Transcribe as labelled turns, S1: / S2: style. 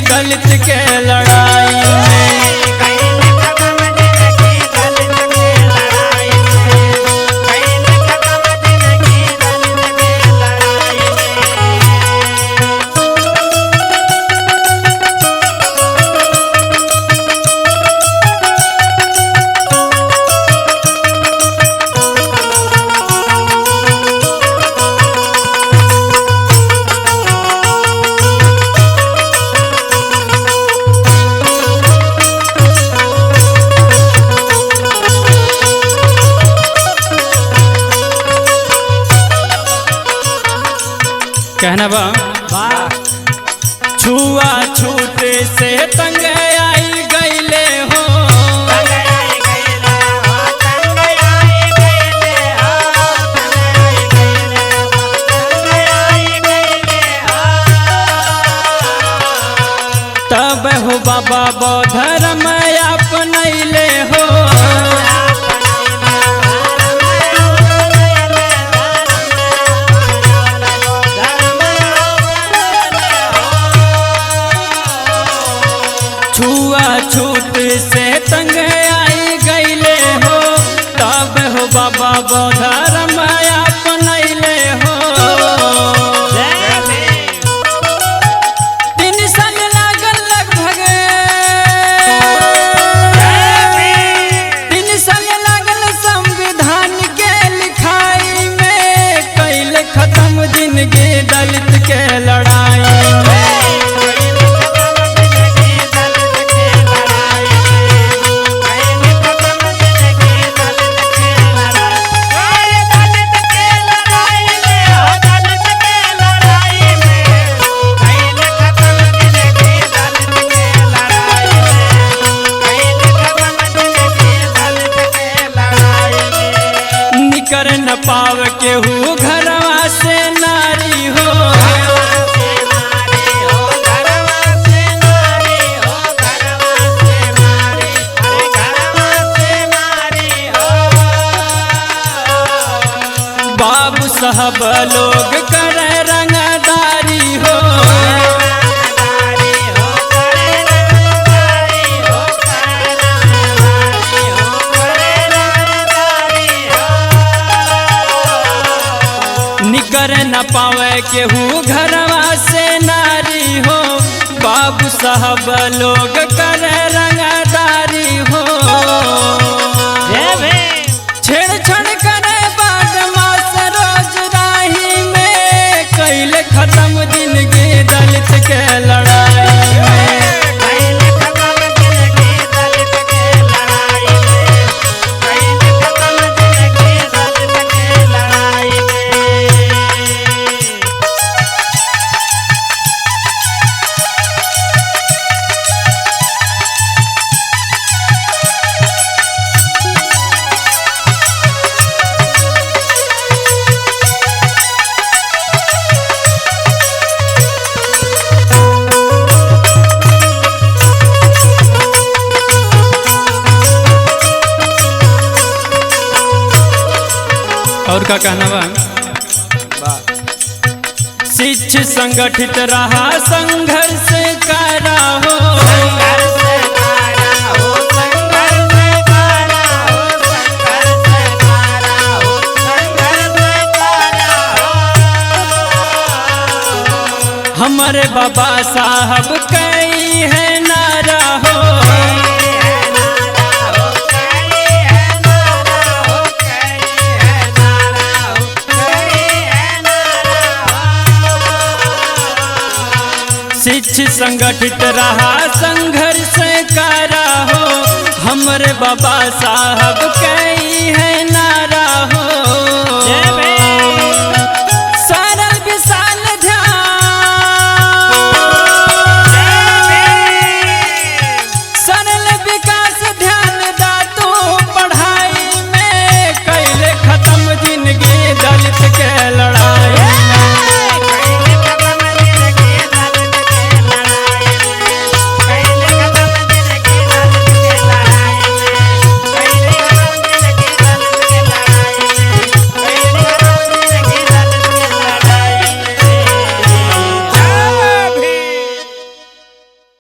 S1: दलित के लड़ाई में। कहना बा छुआ छूत से तंग आई गईले हो, तब हो बाबा बौद्ध धर्म अपनैले हो। छूत से तंग आई गईले हो, तब हो बाबा बौद्ध धर्म अपनैले हो। 3 साल लागल लगभग 3 साल लागल संविधान के लिखाई में, कैले खत्म जिंदगी दलित के लड़ाई में। कर न पाव केहू घरवा से नारी हो, बाबू साहब लोग कर रंगदारी हो। निकर न पावे केहू घरवा से नारी हो, बाबू साहब लोग कर रंगदारी हो। छेड़छाड़ करे बदमाश रोज राही में, कैले खत्म जिंदगी दलित के लड़ाई में। और का कहना बा शिक्ष संगठित रहा संघर्ष करा हो, हमारे बाबा साहब कई है नारा हो। शिक्ष संगठित रहा संघर्ष करा हो, हमरे बाबा साहब कई है नारा हो।